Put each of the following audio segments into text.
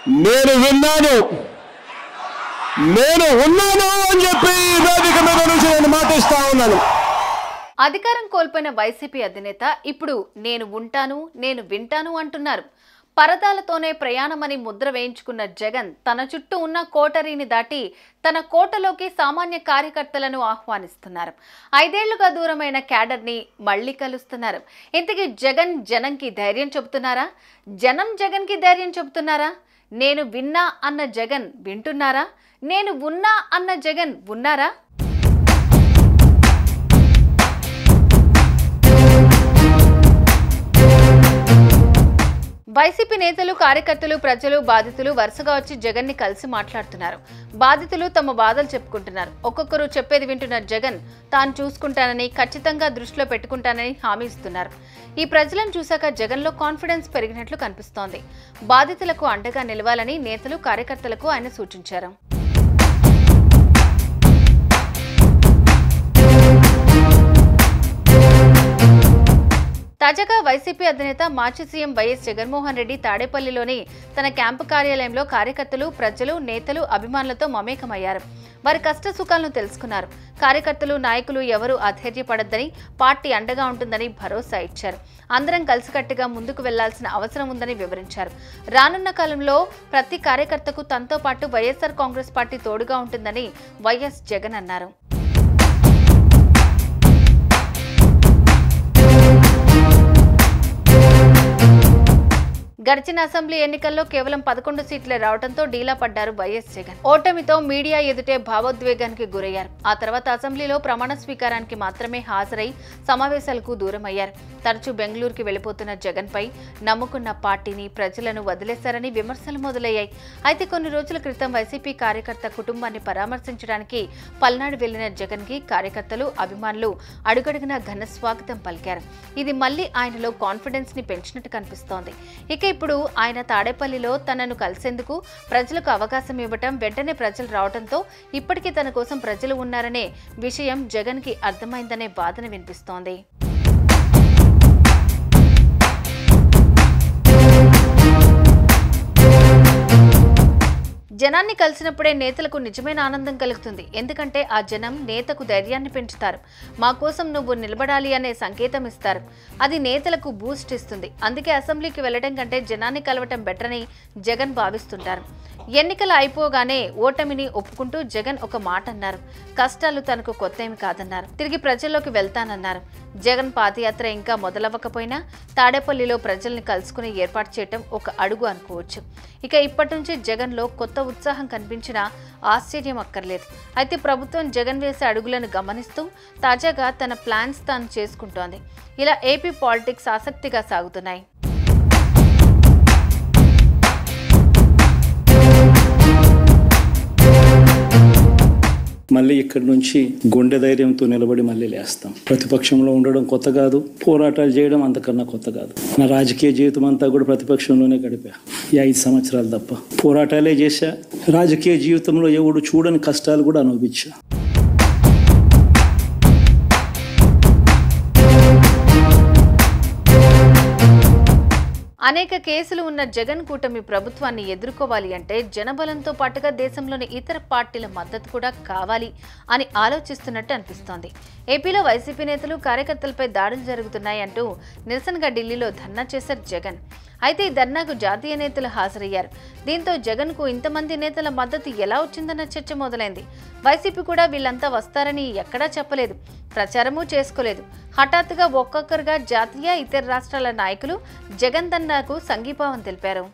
నేను విన్నాను, నేను ఉన్నాను అని చెప్పి వేదిక మీద నుంచి నేను మాటిస్తా ఉన్నాను. అధికారం కోల్పోయిన వైసీపీ అధినేత ఇప్పుడు నేను ఉంటాను, నేను వింటాను అంటున్నారు. పరదాలతోనే ప్రయాణమని ముద్ర వేయించుకున్న జగన్ తన చుట్టూ ఉన్న కోటరీని దాటి తన కోటలోకి సామాన్య కార్యకర్తలను ఆహ్వానిస్తున్నారు. 5 ఏళ్లుగా దూరమైన క్యాడర్ని మళ్లీ కలుస్తున్నారు. ఇంతకీ జగన్ జనంకి ధైర్యం చెబుతున్నారా? జనం జగన్కి ధైర్యం చెబుతున్నారా? నేను విన్నా అన్న జగన్ వింటున్నారా? నేను ఉన్నా అన్న జగన్ ఉన్నారా? వైసీపీ నేతలు, కార్యకర్తలు, ప్రజలు, బాధితులు వరుసగా వచ్చి జగన్ ని కలిసి మాట్లాడుతున్నారు. బాధితులు తమ బాధలు చెప్పుకుంటున్నారు. ఒక్కొక్కరు చెప్పేది వింటున్న జగన్ తాను చూసుకుంటానని, ఖచ్చితంగా దృష్టిలో పెట్టుకుంటానని హామీ ఇస్తున్నారు. ఈ ప్రజలను చూశాక జగన్ లో కాన్ఫిడెన్స్ పెరిగినట్లు కనిపిస్తోంది. బాధితులకు అండగా నిలవాలని నేతలు, కార్యకర్తలకు ఆయన సూచించారు. తాజాగా వైసీపీ అధినేత మాజీ సీఎం వైఎస్ జగన్మోహన్ రెడ్డి తాడేపల్లిలోని తన క్యాంపు కార్యాలయంలో కార్యకర్తలు, ప్రజలు, నేతలు, అభిమానులతో మమేకమయ్యారు. వారి కష్ట సుఖాలను తెలుసుకున్నారు. కార్యకర్తలు, నాయకులు ఎవరూ అధైర్యపడొద్దని, పార్టీ అండగా ఉంటుందని భరోసా ఇచ్చారు. అందరం కలిసికట్టుగా ముందుకు వెళ్లాల్సిన అవసరం ఉందని వివరించారు. రానున్న కాలంలో ప్రతి కార్యకర్తకు తనతో పాటు వైఎస్ఆర్ కాంగ్రెస్ పార్టీ తోడుగా ఉంటుందని వైఎస్ జగన్ అన్నారు. గడిచిన అసెంబ్లీ ఎన్నికల్లో కేవలం 11 సీట్లే రావడంతో డీలా పడ్డారు వైఎస్ జగన్. ఓటమితో మీడియా ఎదుటే భావోద్వేగానికి గురయ్యారు. ఆ తర్వాత అసెంబ్లీలో ప్రమాణ స్వీకారానికి మాత్రమే హాజరై సమావేశాలకు దూరమయ్యారు. తరచూ బెంగళూరుకి వెళ్లిపోతున్న జగన్ పై నమ్ముకున్న పార్టీని, ప్రజలను వదిలేశారని విమర్శలు మొదలయ్యాయి. అయితే కొన్ని రోజుల క్రితం వైసీపీ కార్యకర్త కుటుంబాన్ని పరామర్శించడానికి పల్నాడు వెళ్లిన జగన్ కి కార్యకర్తలు, అభిమానులు అడుగడుగునా ఘన స్వాగతం పలికారు. ఇది మళ్లీ ఆయనలో కాన్ఫిడెన్స్ ని పెంచినట్టు కనిపిస్తోంది. ఇక ఇప్పుడు ఆయన తాడేపల్లిలో తనను కలిసేందుకు ప్రజలకు అవకాశం ఇవ్వటం, వెంటనే ప్రజలు రావడంతో ఇప్పటికీ తన కోసం ప్రజలు ఉన్నారనే విషయం జగన్ కి అర్థమైందనే వాదన వినిపిస్తోంది. జనాన్ని కలిసినప్పుడే నేతలకు నిజమైన ఆనందం కలుగుతుంది. ఎందుకంటే ఆ జనం నేతకు ధైర్యాన్ని పెంచుతారు. మా కోసం నువ్వు నిలబడాలి అనే సంకేతం ఇస్తారు. అది నేతలకు బూస్ట్ ఇస్తుంది. అందుకే అసెంబ్లీకి వెళ్లడం కంటే జనాన్ని కలవటం బెటర్ అని జగన్ భావిస్తుంటారు. ఎన్నికలు అయిపోగానే ఓటమిని ఒప్పుకుంటూ జగన్ ఒక మాట అన్నారు. కష్టాలు తనకు కొత్తేమి కాదన్నారు. తిరిగి ప్రజల్లోకి వెళ్తానన్నారు. జగన్ పాదయాత్ర ఇంకా మొదలవ్వకపోయినా తాడేపల్లిలో ప్రజల్ని కలుసుకుని ఏర్పాటు చేయటం ఒక అడుగు అనుకోవచ్చు. ఇక ఇప్పటి నుంచి జగన్లో కొత్త ఉత్సాహం కనిపించినా ఆశ్చర్యం అక్కర్లేదు. అయితే ప్రభుత్వం జగన్ వేసే అడుగులను గమనిస్తూ తాజాగా తన ప్లాన్స్ తాను చేసుకుంటోంది. ఇలా ఏపీ పాలిటిక్స్ ఆసక్తిగా సాగుతున్నాయి. మళ్ళీ ఇక్కడి నుంచి గుండె ధైర్యంతో నిలబడి మళ్ళీ లేస్తాం. ప్రతిపక్షంలో ఉండడం కొత్త కాదు, పోరాటాలు చేయడం అంతకన్నా కొత్త కాదు. నా రాజకీయ జీవితం అంతా కూడా ప్రతిపక్షంలోనే గడిపా. ఈ 5 సంవత్సరాలు తప్ప పోరాటాలే చేశా. రాజకీయ జీవితంలో ఎవడు చూడని కష్టాలు కూడా అనుభవించా. అనేక కేసులు ఉన్న జగన్ కూటమి ప్రభుత్వాన్ని ఎదుర్కోవాలి అంటే జనబలంతో పాటుగా దేశంలోని ఇతర పార్టీల మద్దతు కూడా కావాలి అని ఆలోచిస్తున్నట్టు అనిపిస్తోంది. ఏపీలో వైసీపీ నేతలు, కార్యకర్తలపై దాడులు జరుగుతున్నాయంటూ నిరసనగా ఢిల్లీలో ధర్నా చేశారు జగన్. అయితే ఈ ధర్నాకు జాతీయ నేతలు హాజరయ్యారు. దీంతో జగన్ కు ఇంతమంది నేతల మద్దతు ఎలా వచ్చిందన్న చర్చ మొదలైంది. వైసీపీ కూడా వీళ్ళంతా వస్తారని ఎక్కడా చెప్పలేదు, ప్రచారమూ చేసుకోలేదు. హఠాత్తుగా ఒక్కొక్కరుగా జాతీయ, ఇతర రాష్ట్రాల నాయకులు జగన్ ధర్నాకు సంఘీభావం తెలిపారు.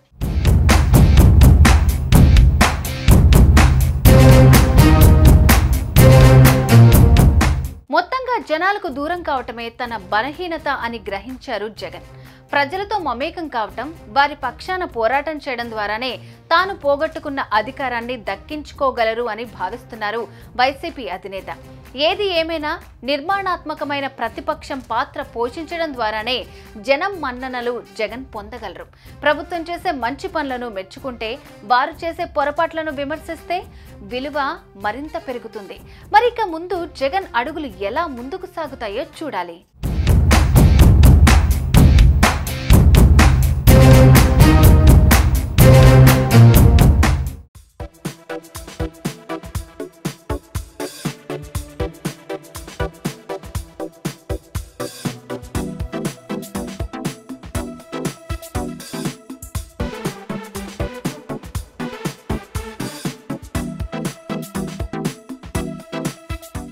మొత్తంగా జనాలకు దూరం కావటమే తన బలహీనత అని గ్రహించారు జగన్. ప్రజలతో మమేకం కావటం, వారి పక్షాన పోరాటం చేయడం ద్వారానే తాను పోగొట్టుకున్న అధికారాన్ని దక్కించుకోగలరు అని భావిస్తున్నారు వైసీపీ అధినేత. ఏది ఏమైనా నిర్మాణాత్మకమైన ప్రతిపక్షం పాత్ర పోషించడం ద్వారానే జనం మన్ననలు జగన్ పొందగలరు. ప్రభుత్వం చేసే మంచి పనులను మెచ్చుకుంటే, వారు చేసే పొరపాట్లను విమర్శిస్తే విలువ మరింత పెరుగుతుంది. మరి ఇక ముందు జగన్ అడుగులు ఎలా ముందుకు సాగుతాయో చూడాలి.